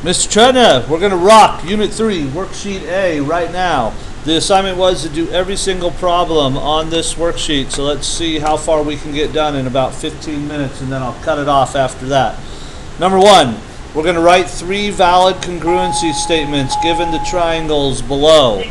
Mr. Trena, we're going to rock Unit 3, Worksheet A right now. The assignment was to do every single problem on this worksheet, so let's see how far we can get done in about 15 minutes, and then I'll cut it off after that. Number 1, we're going to write 3 valid congruency statements given the triangles below.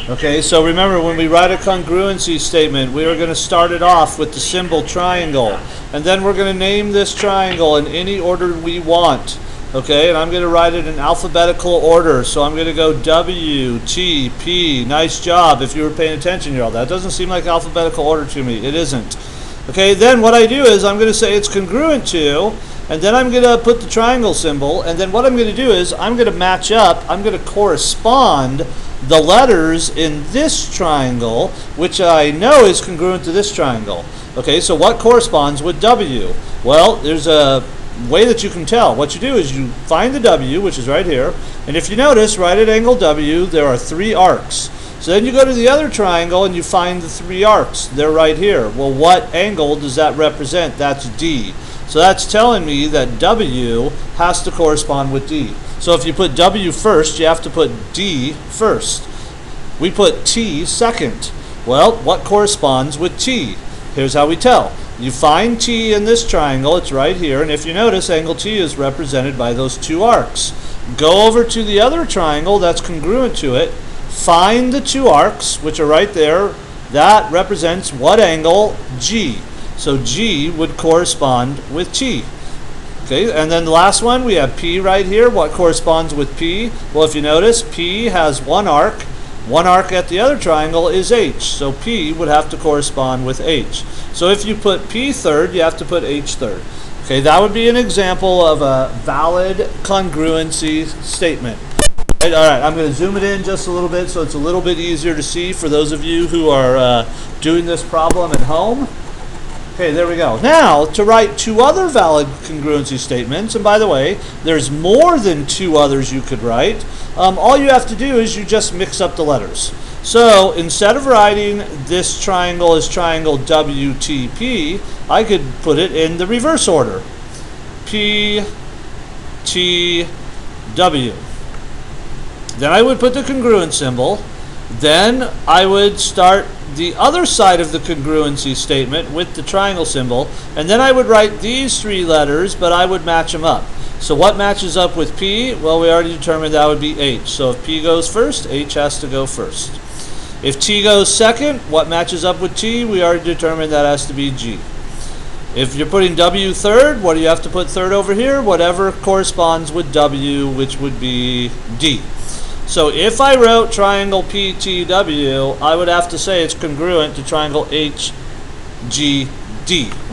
Okay, so remember, when we write a congruency statement, we are going to start it off with the symbol triangle, and then we're going to name this triangle in any order we want. Okay, and I'm going to write it in alphabetical order, so I'm going to go W, T, P. Nice job if you were paying attention here. That doesn't seem like alphabetical order to me. It isn't. Okay, then what I do is I'm going to say it's congruent to, and then I'm going to put the triangle symbol, and then what I'm going to do is I'm going to match up, I'm going to correspond the letters in this triangle, which I know is congruent to this triangle. Okay, so what corresponds with W? Well, there's a way that you can tell. What you do is you find the W, which is right here, and if you notice, right at angle W, there are 3 arcs. So then you go to the other triangle and you find the 3 arcs. They're right here. Well, what angle does that represent? That's D. So that's telling me that W has to correspond with D. So if you put W first, you have to put D first. We put T second. Well, what corresponds with T? Here's how we tell. You find T in this triangle, it's right here, and if you notice, angle T is represented by those 2 arcs. Go over to the other triangle that's congruent to it, find the 2 arcs, which are right there. That represents what angle? G. So G would correspond with T. Okay, and then the last one, we have P right here. What corresponds with P? Well, if you notice, P has 1 arc. 1 arc at the other triangle is H, so P would have to correspond with H. So if you put P third, you have to put H third. Okay, that would be an example of a valid congruency statement. All right, I'm going to zoom it in just a little bit so it's a little bit easier to see for those of you who are doing this problem at home. Okay, there we go. Now, to write 2 other valid congruency statements, and by the way, there's more than 2 others you could write. All you have to do is you just mix up the letters. So, instead of writing this triangle as triangle WTP, I could put it in the reverse order. PTW. Then I would put the congruent symbol. Then I would start the other side of the congruency statement with the triangle symbol, and then I would write these 3 letters, but I would match them up. So what matches up with P? Well, we already determined that would be H. So if P goes first, H has to go first. If T goes second, what matches up with T? We already determined that has to be G. If you're putting W third, what do you have to put third over here? Whatever corresponds with W, which would be D. So if I wrote triangle PTW, I would have to say it's congruent to triangle HGD,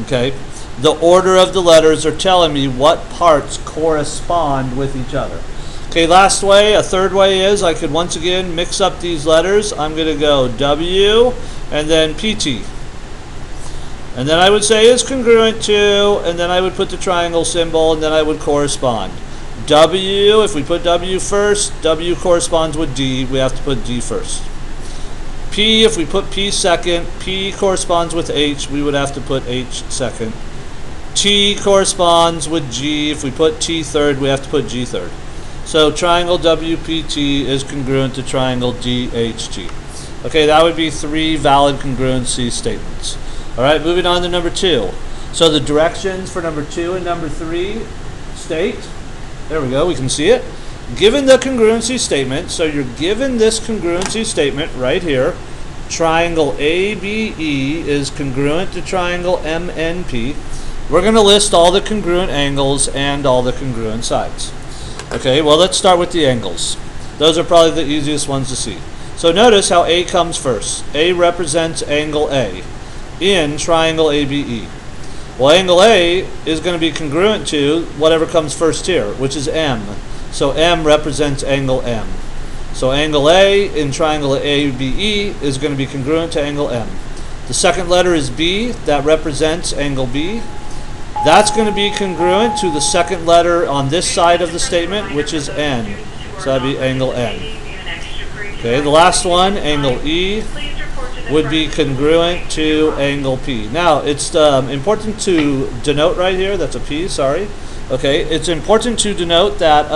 okay? The order of the letters are telling me what parts correspond with each other. Okay, last way, a third way is I could once again mix up these letters. I'm going to go W and then PT. And then I would say it's congruent to, and then I would put the triangle symbol, and then I would correspond. W, if we put W first, W corresponds with D. We have to put D first. P, if we put P second, P corresponds with H. We would have to put H second. T corresponds with G. If we put T third, we have to put G third. So triangle WPT is congruent to triangle DHT. Okay, that would be 3 valid congruency statements. All right, moving on to number 2. So the directions for number 2 and number 3 state. There we go, we can see it. Given the congruency statement, so you're given this congruency statement right here. Triangle ABE is congruent to triangle MNP. We're going to list all the congruent angles and all the congruent sides. Okay, well, let's start with the angles. Those are probably the easiest ones to see. So notice how A comes first. A represents angle A in triangle ABE. Well, angle A is going to be congruent to whatever comes first here, which is M. So M represents angle M. So angle A in triangle ABE is going to be congruent to angle M. The second letter is B. That represents angle B. That's going to be congruent to the second letter on this side of the statement, which is N. So that would be angle N. Okay, the last one, angle E, would be congruent to angle P. Now, it's important to denote right here, that's a P, sorry. Okay, it's important to denote that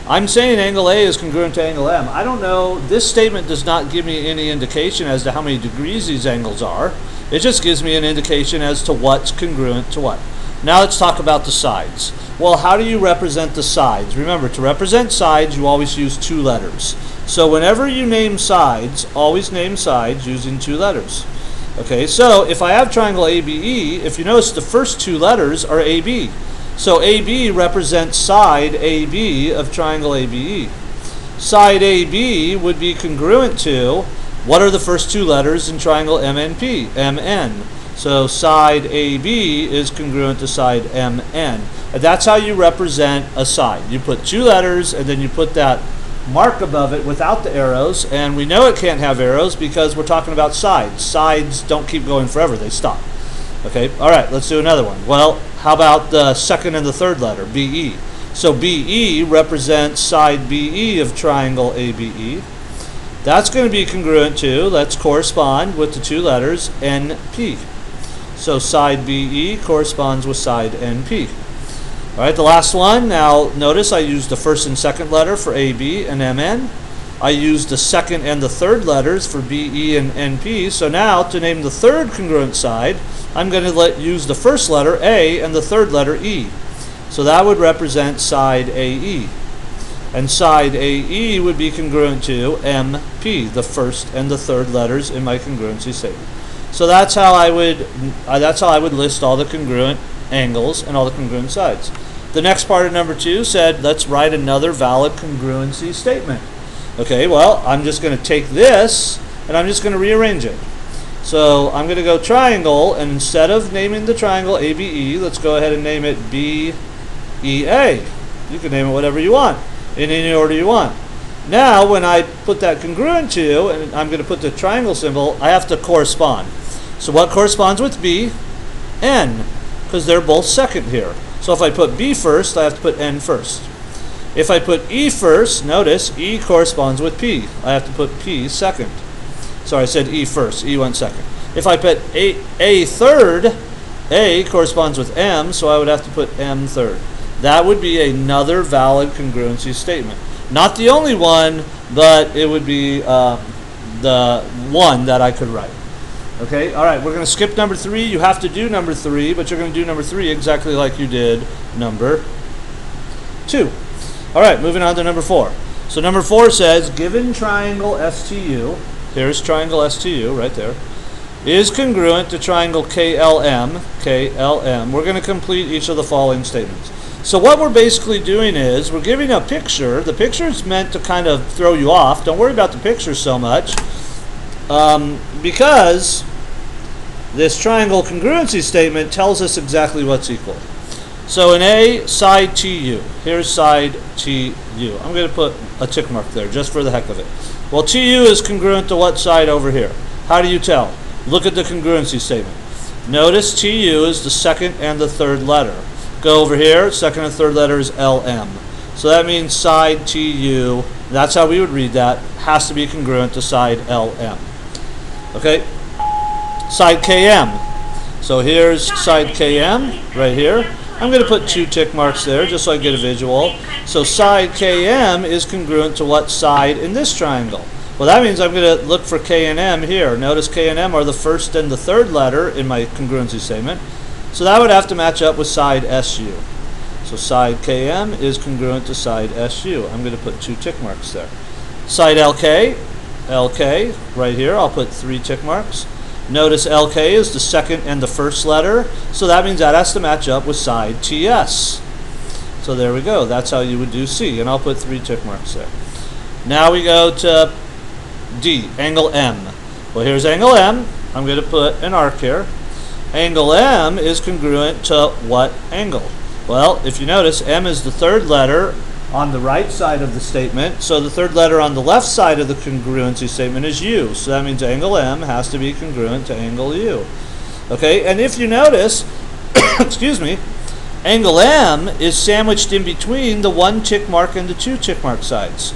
I'm saying angle A is congruent to angle M. I don't know, this statement does not give me any indication as to how many degrees these angles are. It just gives me an indication as to what's congruent to what. Now let's talk about the sides. Well, how do you represent the sides? Remember, to represent sides, you always use two letters. So whenever you name sides, always name sides using two letters. Okay, so if I have triangle ABE, if you notice the first two letters are AB. So AB represents side AB of triangle ABE. Side AB would be congruent to, what are the first two letters in triangle MNP? MN. So side AB is congruent to side MN. And that's how you represent a side. You put two letters and then you put that mark above it without the arrows, and we know it can't have arrows because we're talking about sides. Sides don't keep going forever, they stop. Okay, all right, let's do another one. Well, how about the second and the third letter, BE? So BE represents side BE of triangle ABE. That's going to be congruent to, let's correspond with the two letters NP. So side BE corresponds with side NP. All right, the last one. Now, notice I used the first and second letter for AB and MN. I used the second and the third letters for BE and NP. So now, to name the third congruent side, I'm going to use the first letter A and the third letter E. So that would represent side AE. And side AE would be congruent to MP, the first and the third letters in my congruency statement. So that's how I would list all the congruent angles and all the congruent sides. The next part of number 2 said, let's write another valid congruency statement. Okay, well, I'm just going to take this and I'm just going to rearrange it. So I'm going to go triangle, and instead of naming the triangle ABE, let's go ahead and name it BEA. You can name it whatever you want, in any order you want. Now, when I put that congruent to, and I'm going to put the triangle symbol, I have to correspond. So what corresponds with B? N, because they're both second here. So if I put B first, I have to put N first. If I put E first, notice E corresponds with P. I have to put P second. Sorry, I said E first. E went second. If I put A third, A corresponds with M, so I would have to put M third. That would be another valid congruency statement. Not the only one, but it would be the one that I could write. Okay, all right, we're going to skip number 3. You have to do number 3, but you're going to do number 3 exactly like you did number 2. All right, moving on to number 4. So number 4 says, given triangle STU, here's triangle STU right there, is congruent to triangle KLM, we're going to complete each of the following statements. So what we're basically doing is we're giving a picture. The picture is meant to kind of throw you off. Don't worry about the picture so much, because this triangle congruency statement tells us exactly what's equal. So in A, side TU. Here's side TU. I'm going to put a tick mark there just for the heck of it. Well, TU is congruent to what side over here? How do you tell? Look at the congruency statement. Notice TU is the second and the third letter. Go over here, second and third letter is LM. So that means side TU, that's how we would read that, has to be congruent to side LM. Okay? Side KM. So here's side KM right here. I'm going to put 2 tick marks there just so I get a visual. So side KM is congruent to what side in this triangle? Well, that means I'm going to look for K and M here. Notice K and M are the first and the third letter in my congruency statement. So that would have to match up with side SU. So side KM is congruent to side SU. I'm going to put 2 tick marks there. Side LK right here, I'll put 3 tick marks. Notice LK is the second and the first letter, so that means that has to match up with side TS. So there we go. That's how you would do C, and I'll put 3 tick marks there. Now we go to D, angle M. Well, here's angle M. I'm going to put an arc here. Angle M is congruent to what angle? Well, if you notice, M is the third letter on the right side of the statement, so the third letter on the left side of the congruency statement is U. So that means angle M has to be congruent to angle U. Okay, and if you notice, excuse me, angle M is sandwiched in between the 1 tick mark and the 2 tick mark sides.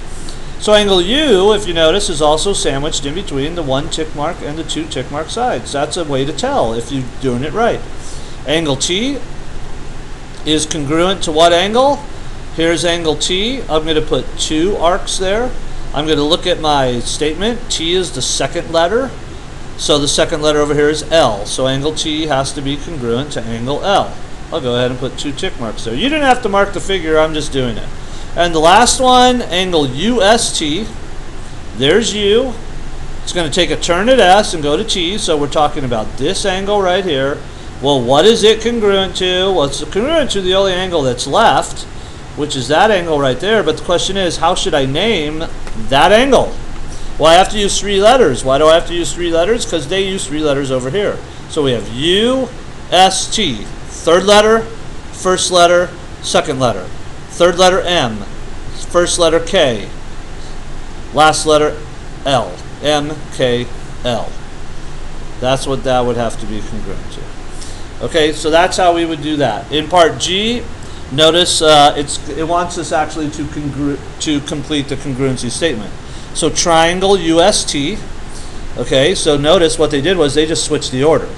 So angle U, if you notice, is also sandwiched in between the 1 tick mark and the 2 tick mark sides. That's a way to tell if you're doing it right. Angle T is congruent to what angle? Here's angle T. I'm going to put 2 arcs there. I'm going to look at my statement. T is the second letter. So the second letter over here is L. So angle T has to be congruent to angle L. I'll go ahead and put 2 tick marks there. You didn't have to mark the figure. I'm just doing it. And the last one, angle UST. There's U. It's going to take a turn at S and go to T. So we're talking about this angle right here. Well, what is it congruent to? Well, it's congruent to the only angle that's left, which is that angle right there. But the question is, how should I name that angle? Well, I have to use 3 letters. Why do I have to use 3 letters? Because they use 3 letters over here. So we have U, S, T. Third letter, first letter, second letter. Third letter M, first letter K, last letter L. M, K, L. That's what that would have to be congruent to. Okay, so that's how we would do that. In part G, notice it wants us actually to complete the congruency statement. So triangle UST. Okay, so notice what they did was they just switched the order.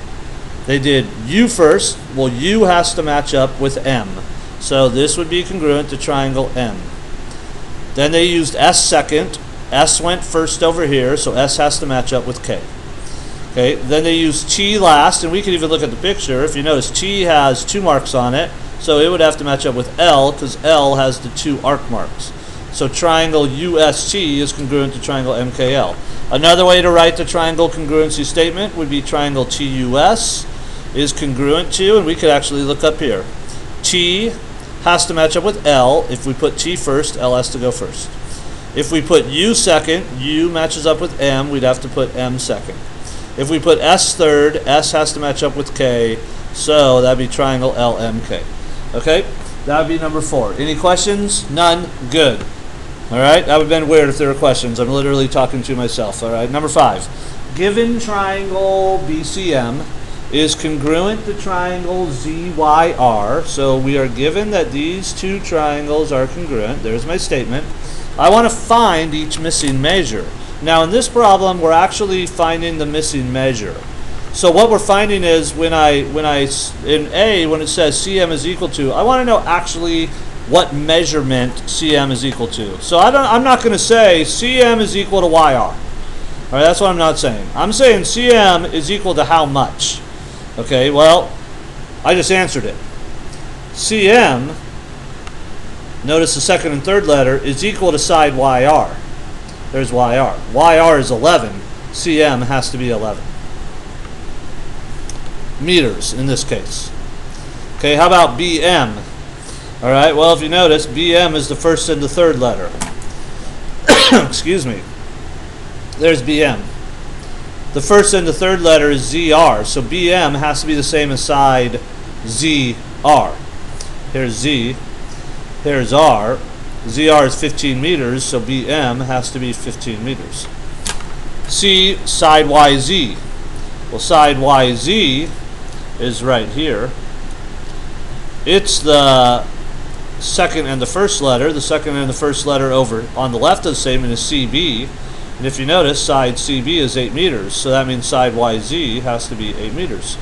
They did U first. Well, U has to match up with M. So this would be congruent to triangle M. Then they used S second. S went first over here, so S has to match up with K. Okay, then they used T last, and we can even look at the picture. If you notice, T has 2 marks on it, so it would have to match up with L, because L has the 2 arc marks. So triangle UST is congruent to triangle MKL. Another way to write the triangle congruency statement would be triangle TUS is congruent to, and we could actually look up here. T has to match up with L. If we put T first, L has to go first. If we put U second, U matches up with M, we'd have to put M second. If we put S third, S has to match up with K, so that'd be triangle LMK. Okay, that would be number 4. Any questions? None? Good. All right, that would have been weird if there were questions. I'm literally talking to myself. All right, number 5. Given triangle BCM is congruent to triangle ZYR, so we are given that these 2 triangles are congruent. There's my statement. I want to find each missing measure. Now in this problem, we're actually finding the missing measure. So what we're finding is when in A, when it says CM is equal to, I want to know actually what measurement CM is equal to. So I'm not going to say CM is equal to YR. All right, that's what I'm not saying. I'm saying CM is equal to how much. Okay, well, I just answered it. CM, notice the second and third letter, is equal to side YR. There's YR. YR is 11. CM has to be 11 meters in this case. Okay, how about BM? All right, well, if you notice, BM is the first and the third letter. Excuse me. There's BM. The first and the third letter is ZR, so BM has to be the same as side ZR. Here's Z. Here's R. ZR is 15 meters, so BM has to be 15 meters. C, side YZ. Well, side YZ is right here. It's the second and the first letter. The second and the first letter over on the left of the statement is CB. And if you notice, side CB is 8 meters, so that means side YZ has to be 8 meters.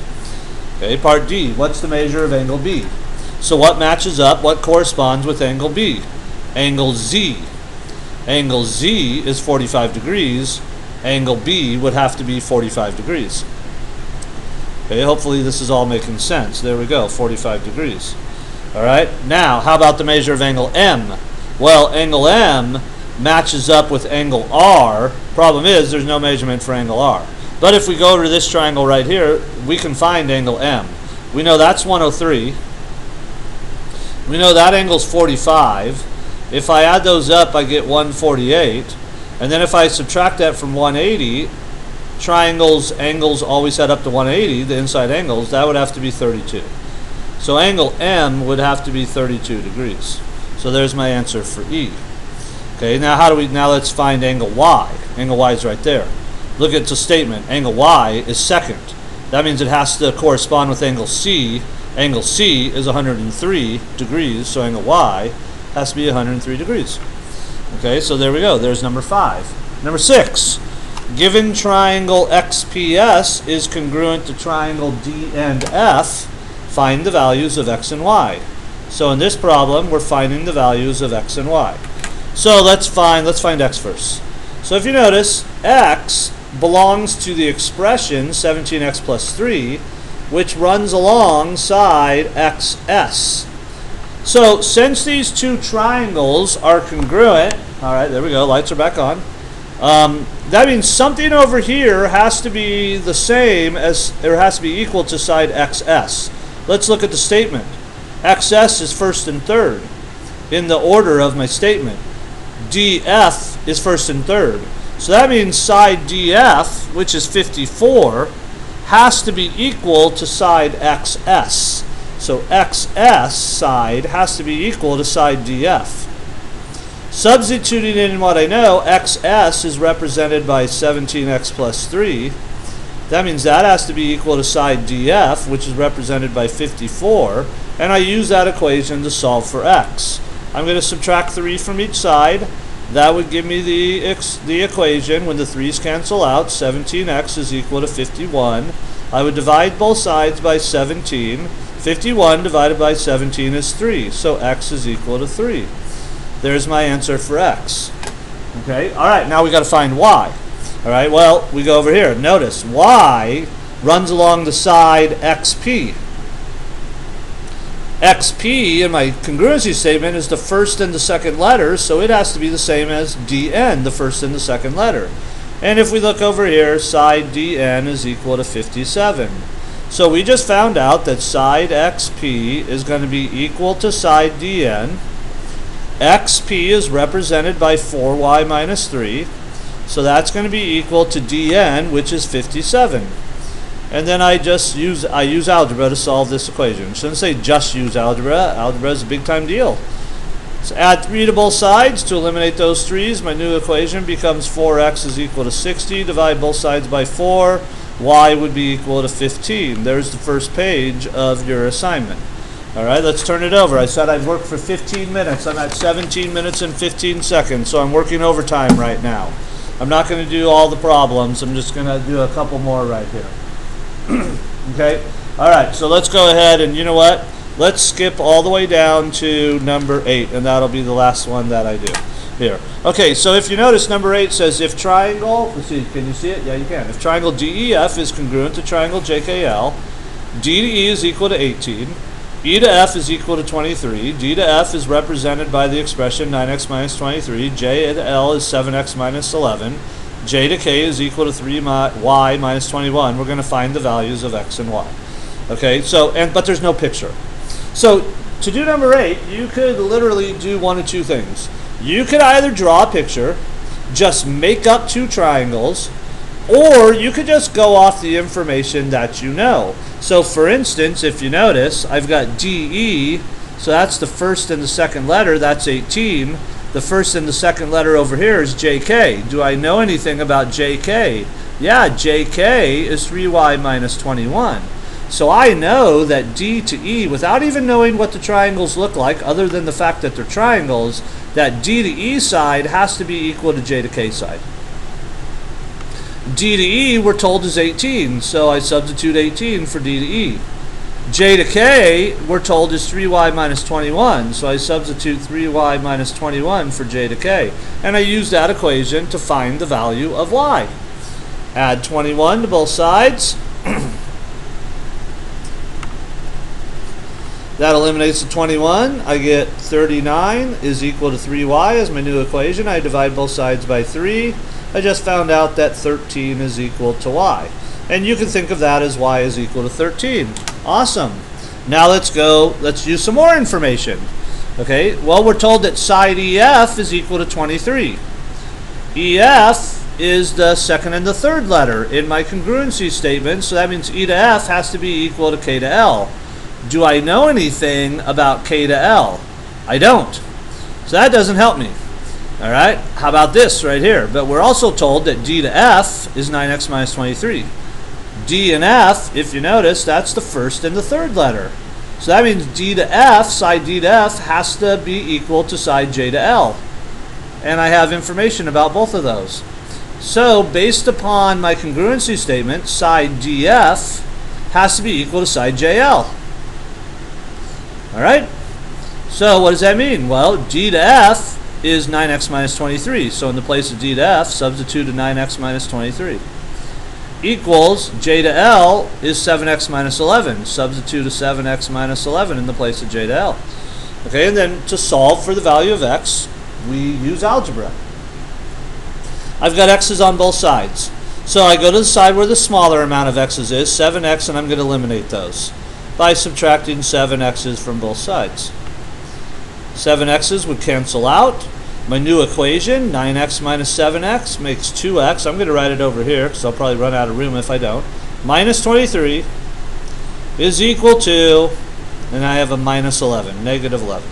Okay, part D, what's the measure of angle B? So what matches up, what corresponds with angle B? Angle Z. Angle Z is 45 degrees. Angle B would have to be 45 degrees. Okay, hopefully this is all making sense. There we go, 45 degrees. All right, now how about the measure of angle M? Well, angle M matches up with angle R. Problem is there's no measurement for angle R. But if we go to this triangle right here, we can find angle M. We know that's 103. We know that angle's 45. If I add those up, I get 148. And then if I subtract that from 180, angles always add up to 180, the inside angles, that would have to be 32. So angle M would have to be 32 degrees. So there's my answer for E. Okay, now let's find angle Y. Angle Y is right there. Look at the statement. Angle Y is second. That means it has to correspond with angle C. Angle C is 103 degrees, so angle Y has to be 103 degrees. Okay, so there we go. There's number 5. Number 6. Given triangle XPS is congruent to triangle D and F, find the values of X and Y. So in this problem, we're finding the values of x and y. So let's find x first. So if you notice, x belongs to the expression 17x plus 3, which runs alongside xs. So since these two triangles are congruent, all right, there we go, lights are back on. That means something over here has to be the same as, or has to be equal to side xs. Let's look at the statement. xs is first and third in the order of my statement. df is first and third. So that means side df, which is 54, has to be equal to side xs. So xs side has to be equal to side df. Substituting in what I know, xs is represented by 17x plus 3. That means that has to be equal to side df, which is represented by 54. And I use that equation to solve for x. I'm going to subtract 3 from each side. That would give me the equation when the 3's cancel out. 17x is equal to 51. I would divide both sides by 17. 51 divided by 17 is 3. So x is equal to 3. There's my answer for x. Okay, all right, now we got to find y. All right, well, we go over here. Notice y runs along the side xp. xp in my congruency statement is the first and the second letters, so it has to be the same as dn, the first and the second letter. And if we look over here, side dn is equal to 57. So we just found out that side xp is going to be equal to side dn. xp is represented by 4y minus 3. So that's going to be equal to dn, which is 57. And then I use algebra to solve this equation. Shouldn't say just use algebra. Algebra is a big time deal. So add 3 to both sides to eliminate those 3's. My new equation becomes 4x is equal to 60. Divide both sides by 4. Y would be equal to 15. There's the first page of your assignment. All right, let's turn it over. I said I'd work for 15 minutes. I'm at 17 minutes and 15 seconds, so I'm working overtime right now. I'm not going to do all the problems. I'm just going to do a couple more right here. Okay, all right, so let's go ahead and you know what? Let's skip all the way down to number 8, and that'll be the last one that I do here. Okay, so if you notice, number 8 says if triangle, let's see, can you see it? Yeah, you can. If triangle DEF is congruent to triangle JKL, D to E is equal to 18, E to F is equal to 23, D to F is represented by the expression 9x minus 23, J to L is 7x minus 11, J to K is equal to 3y minus 21. We're going to find the values of x and y. Okay, so, but there's no picture. So to do number 8, you could literally do one of two things. You could either draw a picture, just make up two triangles, or you could just go off the information that you know. So for instance, if you notice, I've got DE, so that's the first and the second letter, that's 18. The first and the second letter over here is JK. Do I know anything about JK? Yeah, JK is 3y minus 21. So I know that D to E, without even knowing what the triangles look like, other than the fact that they're triangles, that D to E side has to be equal to J to K side. D to E, we're told, is 18, so I substitute 18 for D to E. J to K, we're told, is 3y minus 21, so I substitute 3y minus 21 for J to K. And I use that equation to find the value of y. Add 21 to both sides. That eliminates the 21. I get 39 is equal to 3y as my new equation. I divide both sides by 3. I just found out that 13 is equal to y. And you can think of that as y is equal to 13. Awesome. Now let's use some more information. Okay, well, we're told that side EF is equal to 23. EF is the second and the third letter in my congruency statement, so that means E to F has to be equal to K to L. Do I know anything about K to L? I don't. So that doesn't help me. All right, how about this right here? But we're also told that D to F is 9x minus 23. D and F, if you notice, that's the first and the third letter. So that means D to F, side D to F, has to be equal to side J to L. And I have information about both of those. So based upon my congruency statement, side DF has to be equal to side JL. All right? So what does that mean? Well, g to f is 9x minus 23. So in the place of d to f, substitute a 9x minus 23. Equals j to l is 7x minus 11. Substitute a 7x minus 11 in the place of j to l. Okay, and then to solve for the value of x, we use algebra. I've got x's on both sides. So I go to the side where the smaller amount of x's is, 7x, and I'm going to eliminate those by subtracting 7x's from both sides. 7x's would cancel out. My new equation, 9x minus 7x, makes 2x. I'm going to write it over here because I'll probably run out of room if I don't. Minus 23 is equal to, and I have a minus 11, negative 11.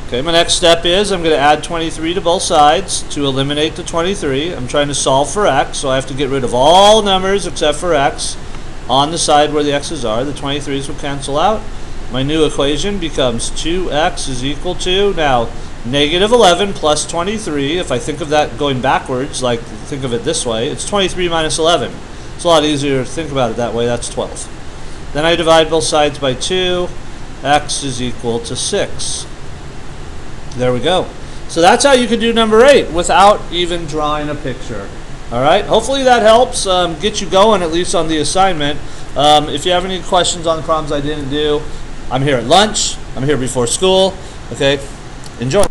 Okay, my next step is I'm going to add 23 to both sides to eliminate the 23. I'm trying to solve for x, so I have to get rid of all numbers except for x on the side where the x's are. The 23's will cancel out. My new equation becomes 2x is equal to, now, negative 11 plus 23. If I think of that going backwards, like think of it this way, it's 23 minus 11. It's a lot easier to think about it that way. That's 12. Then I divide both sides by 2. X is equal to 6. There we go. So that's how you can do number 8 without even drawing a picture. All right. Hopefully that helps get you going at least on the assignment. If you have any questions on the problems I didn't do, I'm here at lunch. I'm here before school. Okay. Enjoy.